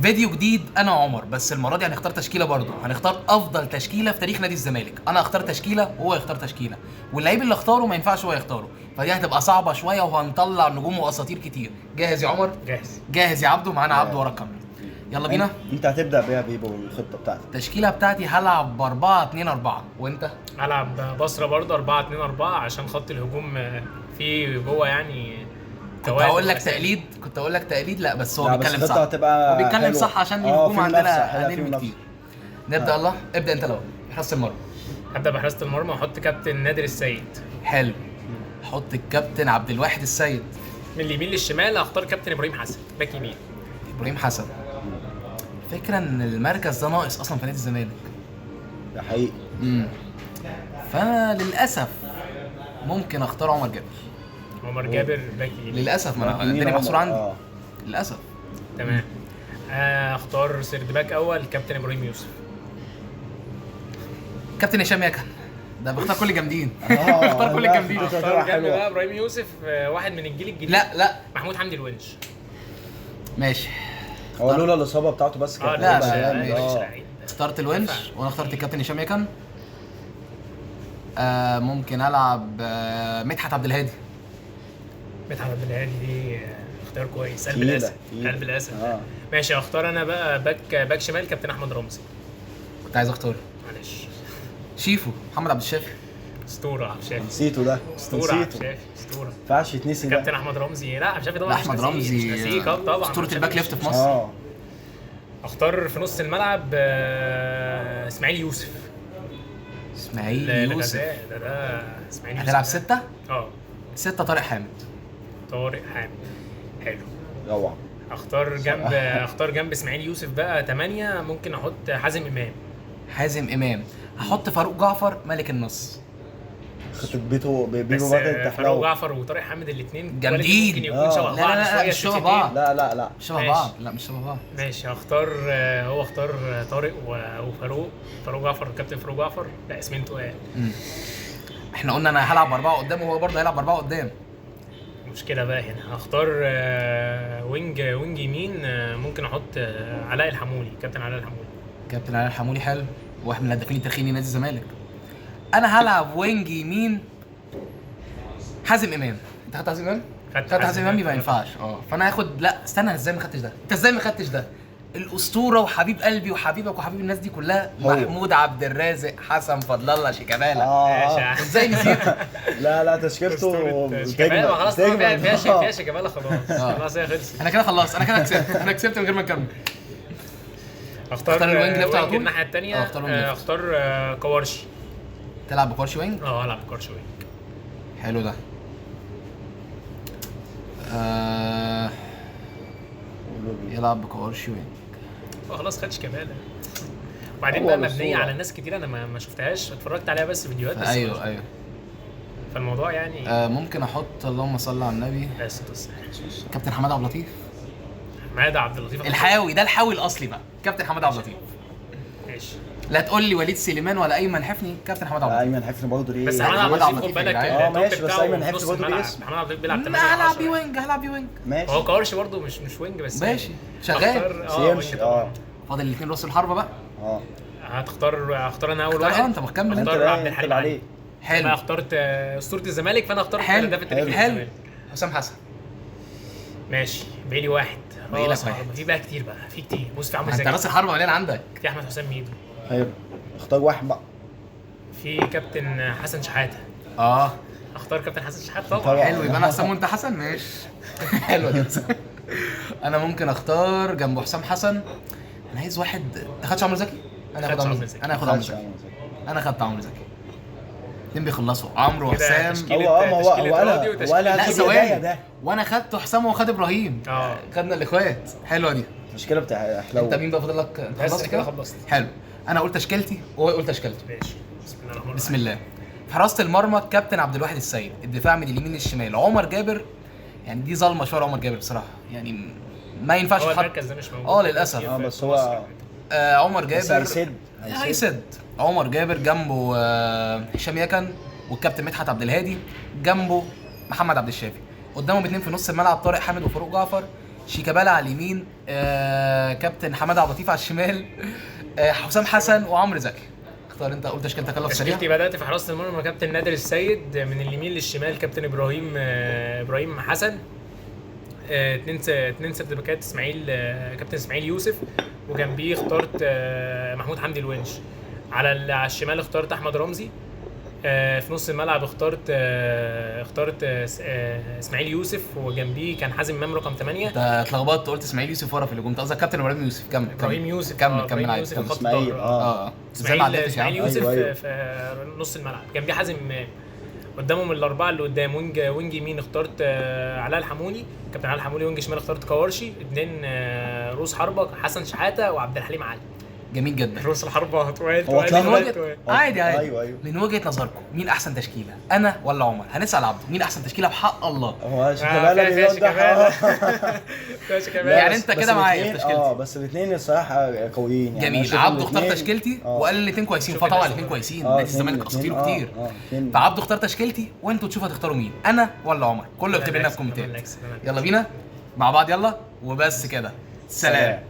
فيديو جديد انا وعمر، بس المره دي هنختار تشكيله برضه، هنختار افضل تشكيله في تاريخ نادي الزمالك. انا هختار تشكيله وهو يختار تشكيله، واللعيب اللي اختاره ما ينفعش هو يختاره، فدي هتبقى صعبه شويه وهنطلع نجوم واساطير كتير. جاهز يا عمر؟ جاهز. جاهز يا عبدو؟ معانا عبدو ورا الكاميرا. يلا بينا. انت هتبدا بيها بيبو الخطه بتاعتك. التشكيله بتاعتي هلعب ب 4-2-4. وانت؟ هلعب بصره برضه 4-2-4 عشان خط الهجوم فيه جوه يعني. كنت هقول لك تقليد، لا بس هو بيتكلم صح. هتبقى هو بيتكلم صح عشان الهجوم عندنا هنرمي كتير. كتير. نبدا. الله ابدا انت الاول. حراسه المرمى. هبدا بحراسه المرمى واحط كابتن نادر السيد. حلو. حط الكابتن عبد الواحد السيد. من اليمين للشمال هختار كابتن ابراهيم حسن باك يمين. ابراهيم حسن. الفكره ان المركز ده ناقص اصلا في نادي الزمالك. ده حقيقي. فانا للاسف ممكن اختار عمر جابر. عمر جابر باك يمين. للاسف ما الدنيا محصوره عندي. للاسف. تمام. اختار سيرد باك اول كابتن ابراهيم يوسف. كابتن هشام يكن. ده بختار كل جامدين. بختار كل الجامدين. اختار جنب بقى ابراهيم يوسف واحد من الجيل الجديد. لا محمود حمدي الونش. ماشي. هو لولا الاصابه بتاعته بس كان لا اخترت الونش وانا اخترت الكابتن هشام يكن. ممكن العب مدحت عبد الهادي. مدحت عبد الهادي دي اختيار كويس. قلب الاسد. ماشي. اختار انا بقى باك شمال كابتن احمد رمزي. كنت عايز اختار معلش شيفو محمد عبد الشافي. اسطوره عبد الشافي. نسيته ده. اسطوره عبد الشافي. اسطوره. ما ينفعش يتنسي كابتن احمد رمزي. لا عبد الشافي طبعا. احمد رمزي طبعا اسطوره الباك ليفت في مصر. اختار في نص الملعب اسماعيل يوسف. اسماعيل يوسف ده اسماعيل يوسف. هتلعب 6؟ 6 طارق حامد. طارق حامد حلو. روعه. اختار جنب اسماعيل يوسف بقى 8. ممكن احط حازم امام. هحط فاروق جعفر ملك النص. خطة بيبو بدأت فاروق جعفر وطارق حامد الاثنين جامدين. ممكن يكون شبه بعض. لا مش شبه بعض. لا مش شبه بعض. لا مش شبه بعض. ماشي. اختار طارق فاروق جعفر. كابتن فاروق جعفر. لا اسمين تقال. احنا قلنا انا هلعب 4 قدام وهو برضه هيلعب 4 قدام. مشكلة بقى هنا. هختار وينج يمين. ممكن احط علاء الحمولي. كابتن علاء الحمولي حلو. واحد من الهدافين التاريخيين لنادي الزمالك. انا هلعب وينج يمين حازم امام. انت خدت حازم امام؟ خدت حازم امام. ما ينفعش. فانا هاخد. لا استنى، ازاي ما خدتش ده؟ انت ازاي ما خدتش ده؟ الاسطوره وحبيب قلبي وحبيبك وحبيب الناس دي كلها محمود عبد الرازق حسن فضل الله شيكابالا. ازاي نسيته؟ لا تشكيلته شيكابالا. خلاص فيها شيكابالا. خلاص هي خلصت. انا كده خلصت. انا كسبت من غير ما نكمل. اختار الوينج ليفت على طول. الناحيه الثانيه. اختار كوارشي. تلعب بكوارشي وينج؟ هلعب بكوارشي وينج. حلو ده. يلعب بكوارشي وينج. خلاص خدش كماله. وبعدين بقى مبنيه على ناس كتير انا ما شفتهاش، اتفرجت عليها بس فيديوهات بس. ايوه فالموضوع يعني ممكن احط اللهم صل على النبي كابتن حماد عبد اللطيف. الحاوي ده، الحاوي الاصلي بقى كابتن حماد عبد اللطيف. ماشي. لا تقول لي وليد سليمان ولا ايمن حفني. كابتن حماد عبد اللطيف. ايمن حفني برضه ليه؟ بس حماد عبد اللطيف خد بالك. ماشي. بس ايمن حفني برضه ليه اسم. حماد عبد اللطيف بيلعب 8. هلعب بي وينج. ماشي. هو كوارشي برضه مش وينج بس. ماشي شغال. يمشي. فاضل الاثنين رأس الحربة بقى. هختار انا اول واحد. انت مكمل. اختار عبد الحليم علي. حلو. انا اخترت اسطورة الزمالك، فانا اخترت هداف التاريخ. حلو. حسام حسن. ماشي. باقي واحد. في بقى كتير بقى. في كتير. بص في عمرو زكي. انت راس الحربة مليان عندك. في احمد حسام ميدو. حلو. اختار واحد بقى. في كابتن حسن شحاتة. اختار كابتن حسن شحاتة طبعا. حلو. يبقى انا حسام وانت حسن. ماشي. حلو كده. انا ممكن اختار جنبه حسام حسن. انا عايز واحد. ما خدش عمرو زكي. انا هاخد عمرو زكي. انا خدت عمرو زكي. اتنين بيخلصوا عمرو وحسام. انا ثواني. وانا خدت حسام وخد ابراهيم. خدنا الاخوات. حلوه دي. التشكيله بتاع حلوه. انت مين بقى فاضل لك؟ انت خلصت كده؟ حلو. انا قلت تشكيلتي وهو يقول تشكيلته. ماشي. بسم الله. في حراسه المرمى كابتن عبد الواحد السيد. الدفاع من اليمين للشمال عمر جابر. يعني دي ظلمه شويه عمر جابر بصراحه، يعني ما ينفعش هو المركز ده مش موجود. للاسف. بس هو عمر جابر هيسد. عمر جابر جنبه هشام يكن، والكابتن مدحت عبد الهادي جنبه محمد عبد الشافي. قدامهم اتنين في نص الملعب طارق حامد وفاروق جعفر. شيكابالا على اليمين، كابتن حماده عبد اللطيف على الشمال، حسام حسن وعمرو زكي. اختار انت، قول تشكيلتك يلا في سريع. تشكيلتي بدات في حراسه المرمى كابتن نادر السيد، من اليمين للشمال كابتن ابراهيم حسن، اتنين سيرد باكات كابتن اسماعيل يوسف، وجنبيه اخترت محمود حمدي الونش. على الشمال اخترت احمد رمزي، في نص الملعب اخترت اسماعيل يوسف، وجنبيه كان حازم امام رقم 8. انت اتلخبطت قلت اسماعيل يوسف ورا في الهجوم، انت قصدك كابتن ابراهيم يوسف. كمل ابراهيم يوسف كمل عادي. اسماعيل اسماعيل يوسف أيوة. في نص الملعب، جنبيه حازم امام. قدامهم الاربعه اللي قدام، وينج يمين اخترت علاء الحمولي، كابتن علاء الحمولي. وينج شمال اخترت كوارشي. 2 رؤوس حربه حسن شحاته وعبد الحليم علي. جميل جدا. رؤوس الحربه عادي أيوة. من وجهه نظركم مين احسن تشكيله، انا ولا عمر؟ هنسال عبده مين احسن تشكيله بحق الله. هو شيكابالا بيوضح يعني انت كده معايا في تشكيلتي. بس الاثنين الصراحه قويين يعني. جميل. عبده اختار تشكيلتي وقال الاثنين كويسين، فطبعا الاثنين كويسين، نادي الزمالك اساطيره كتير. فعبده اختار تشكيلتي وانتوا تشوفوا هتختاروا مين، انا ولا عمر. كله يكتب لنا في الكومنتات. يلا بينا مع بعض، يلا وبس كده. سلام.